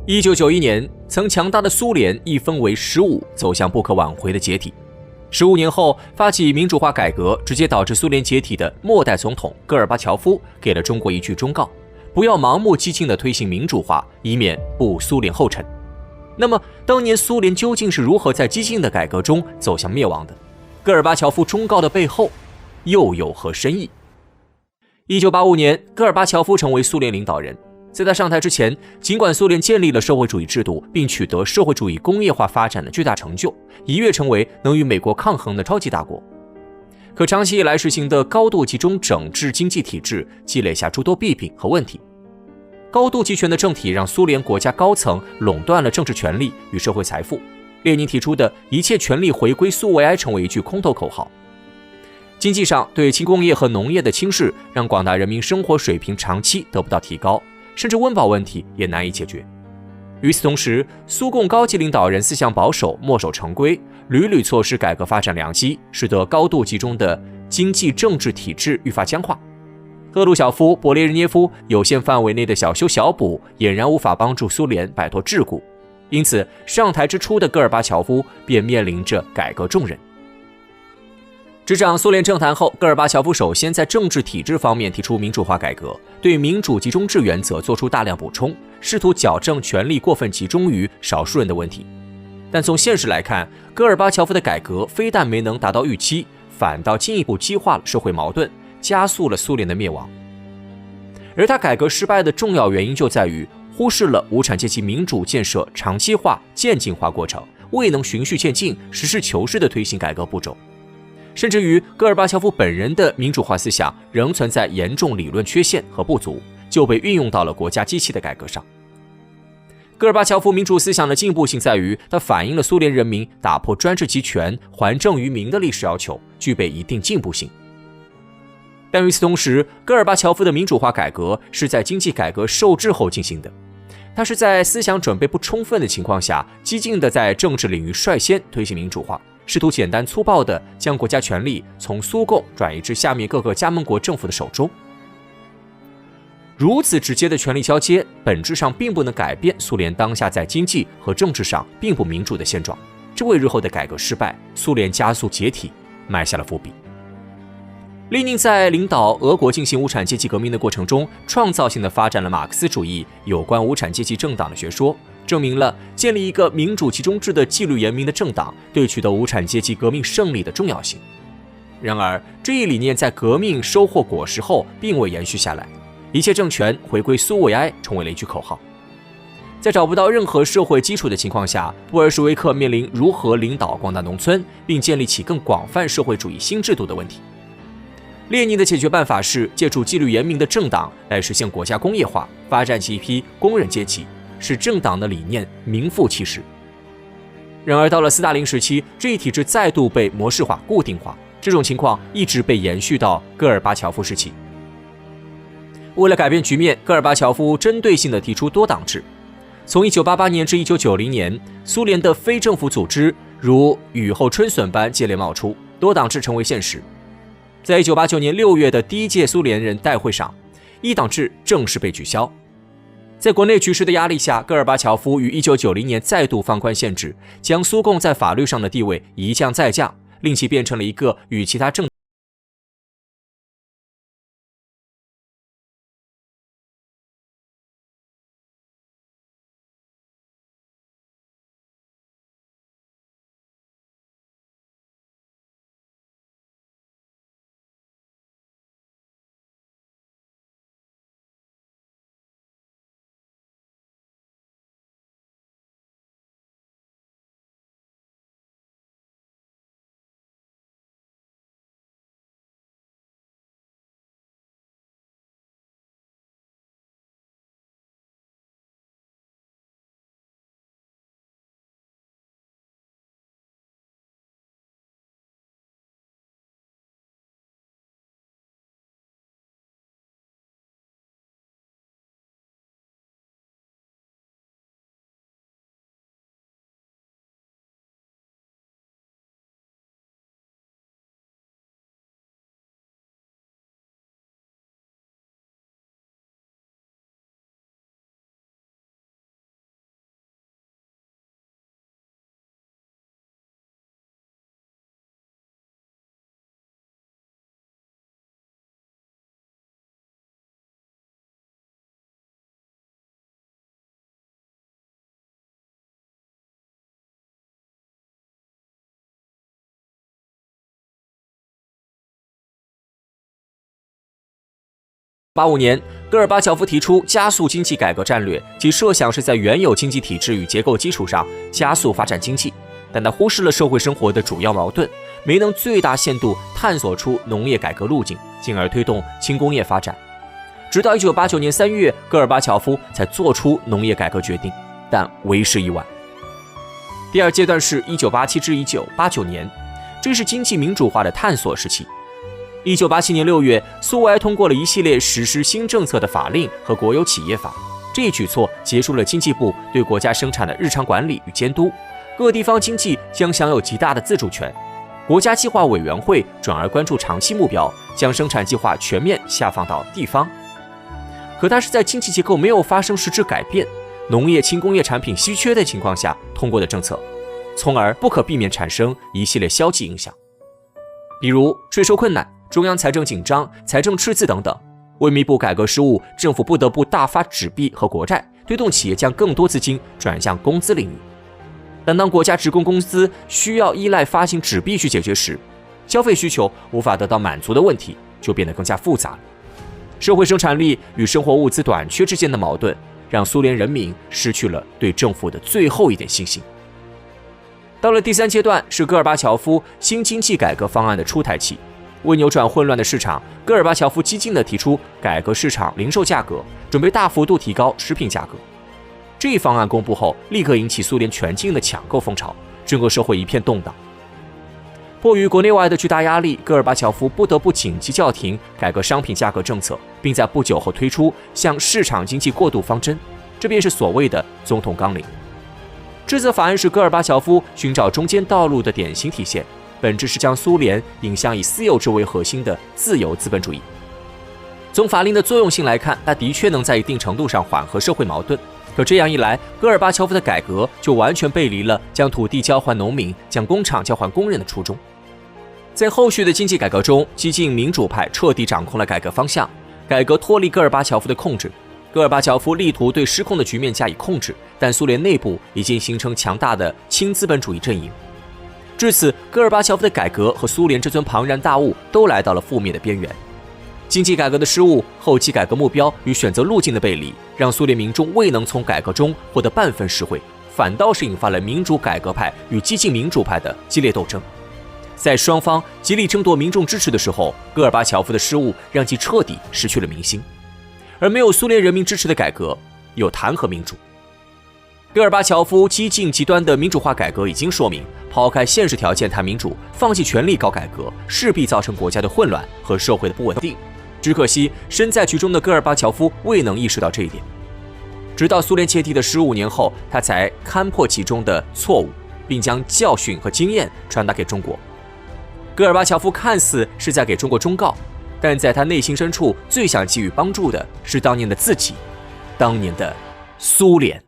1991年，曾强大的苏联一分为15，走向不可挽回的解体。15年后，发起民主化改革，直接导致苏联解体的末代总统戈尔巴乔夫给了中国一句忠告：不要盲目激进地推行民主化，以免步苏联后尘。那么，当年苏联究竟是如何在激进的改革中走向灭亡的？戈尔巴乔夫忠告的背后，又有何深意？1985年，戈尔巴乔夫成为苏联领导人。在他上台之前，尽管苏联建立了社会主义制度，并取得社会主义工业化发展的巨大成就，一跃成为能与美国抗衡的超级大国，可长期以来实行的高度集中整治经济体制，积累下诸多弊病和问题。高度集权的政体让苏联国家高层垄断了政治权力与社会财富。列宁提出的一切权力回归苏维埃成为一句空头口号。经济上对轻工业和农业的轻视，让广大人民生活水平长期得不到提高，甚至温饱问题也难以解决。与此同时，苏共高级领导人思想保守，墨守成规，屡屡错失改革发展良机，使得高度集中的经济政治体制愈发僵化。赫鲁晓夫、勃列日涅夫有限范围内的小修小补，俨然无法帮助苏联摆脱桎梏。因此，上台之初的戈尔巴乔夫便面临着改革重任。执掌苏联政坛后，戈尔巴乔夫首先在政治体制方面提出民主化改革，对民主集中制原则做出大量补充，试图矫正权力过分集中于少数人的问题。但从现实来看，戈尔巴乔夫的改革非但没能达到预期，反倒进一步激化了社会矛盾，加速了苏联的灭亡。而他改革失败的重要原因就在于忽视了无产阶级民主建设长期化、渐进化过程，未能循序渐进、实事求是地推行改革步骤。甚至于戈尔巴乔夫本人的民主化思想仍存在严重理论缺陷和不足，就被运用到了国家机器的改革上。戈尔巴乔夫民主思想的进步性在于，它反映了苏联人民打破专制集权、还政于民的历史要求，具备一定进步性。但与此同时，戈尔巴乔夫的民主化改革是在经济改革受制后进行的，他是在思想准备不充分的情况下，激进地在政治领域率先推行民主化，试图简单粗暴地将国家权力从苏共转移至下面各个加盟国政府的手中。如此直接的权力交接，本质上并不能改变苏联当下在经济和政治上并不民主的现状，这为日后的改革失败、苏联加速解体埋下了伏笔。列宁在领导俄国进行无产阶级革命的过程中，创造性地发展了马克思主义有关无产阶级政党的学说，证明了建立一个民主集中制的纪律严明的政党对取得无产阶级革命胜利的重要性。然而，这一理念在革命收获果实后并未延续下来，一切政权回归苏维埃成为了一句口号。在找不到任何社会基础的情况下，布尔什维克面临如何领导广大农村，并建立起更广泛社会主义新制度的问题。列宁的解决办法是借助纪律严明的政党来实现国家工业化，发展起一批工人阶级，使政党的理念名副其实。然而到了斯大林时期，这一体制再度被模式化、固定化，这种情况一直被延续到戈尔巴乔夫时期。为了改变局面，戈尔巴乔夫针对性地提出多党制。从1988年至1990年，苏联的非政府组织如雨后春笋般接连冒出，多党制成为现实。在1989年6月的第一届苏联人代会上，一党制正式被取消。在国内局势的压力下，戈尔巴乔夫于1990年再度放宽限制，将苏共在法律上的地位一降再降，令其变成了一个与其他政85年，戈尔巴乔夫提出加速经济改革战略，其设想是在原有经济体制与结构基础上加速发展经济，但他忽视了社会生活的主要矛盾，没能最大限度探索出农业改革路径，进而推动轻工业发展。直到1989年3月，戈尔巴乔夫才做出农业改革决定，但为时已晚。第二阶段是1987至1989年，这是经济民主化的探索时期。1987年6月，苏维埃通过了一系列实施新政策的法令和国有企业法。这一举措结束了经济部对国家生产的日常管理与监督，各地方经济将享有极大的自主权。国家计划委员会转而关注长期目标，将生产计划全面下放到地方。可它是在经济结构没有发生实质改变、农业轻工业产品稀缺的情况下通过的政策，从而不可避免产生一系列消极影响，比如税收困难、中央财政紧张、财政赤字等等。为弥补改革失误，政府不得不大发纸币和国债，推动企业将更多资金转向工资领域。但当国家职工工资需要依赖发行纸币去解决时，消费需求无法得到满足的问题就变得更加复杂了。社会生产力与生活物资短缺之间的矛盾，让苏联人民失去了对政府的最后一点信心。到了第三阶段，是戈尔巴乔夫新经济改革方案的出台期。为扭转混乱的市场，戈尔巴乔夫激进地提出改革市场零售价格，准备大幅度提高食品价格。这一方案公布后，立刻引起苏联全境的抢购风潮，整个社会一片动荡。迫于国内外的巨大压力，戈尔巴乔夫不得不紧急叫停改革商品价格政策，并在不久后推出向市场经济过渡方针，这便是所谓的总统纲领。这则法案是戈尔巴乔夫寻找中间道路的典型体现，本质是将苏联引向以私有制为核心的自由资本主义。从法令的作用性来看，它的确能在一定程度上缓和社会矛盾。可这样一来，戈尔巴乔夫的改革就完全背离了将土地交还农民、将工厂交还工人的初衷。在后续的经济改革中，激进民主派彻底掌控了改革方向，改革脱离戈尔巴乔夫的控制。戈尔巴乔夫力图对失控的局面加以控制，但苏联内部已经形成强大的亲资本主义阵营。至此，戈尔巴乔夫的改革和苏联这尊庞然大物都来到了覆灭的边缘。经济改革的失误、后期改革目标与选择路径的背离，让苏联民众未能从改革中获得半分实惠，反倒是引发了民主改革派与激进民主派的激烈斗争。在双方极力争夺民众支持的时候，戈尔巴乔夫的失误让其彻底失去了民心。而没有苏联人民支持的改革，又谈何民主？戈尔巴乔夫激进极端的民主化改革已经说明，抛开现实条件谈民主，放弃权力搞改革，势必造成国家的混乱和社会的不稳定。只可惜，身在局中的戈尔巴乔夫未能意识到这一点。直到苏联解体的15年后，他才看破其中的错误，并将教训和经验传达给中国。戈尔巴乔夫看似是在给中国忠告，但在他内心深处最想给予帮助的是当年的自己，当年的苏联。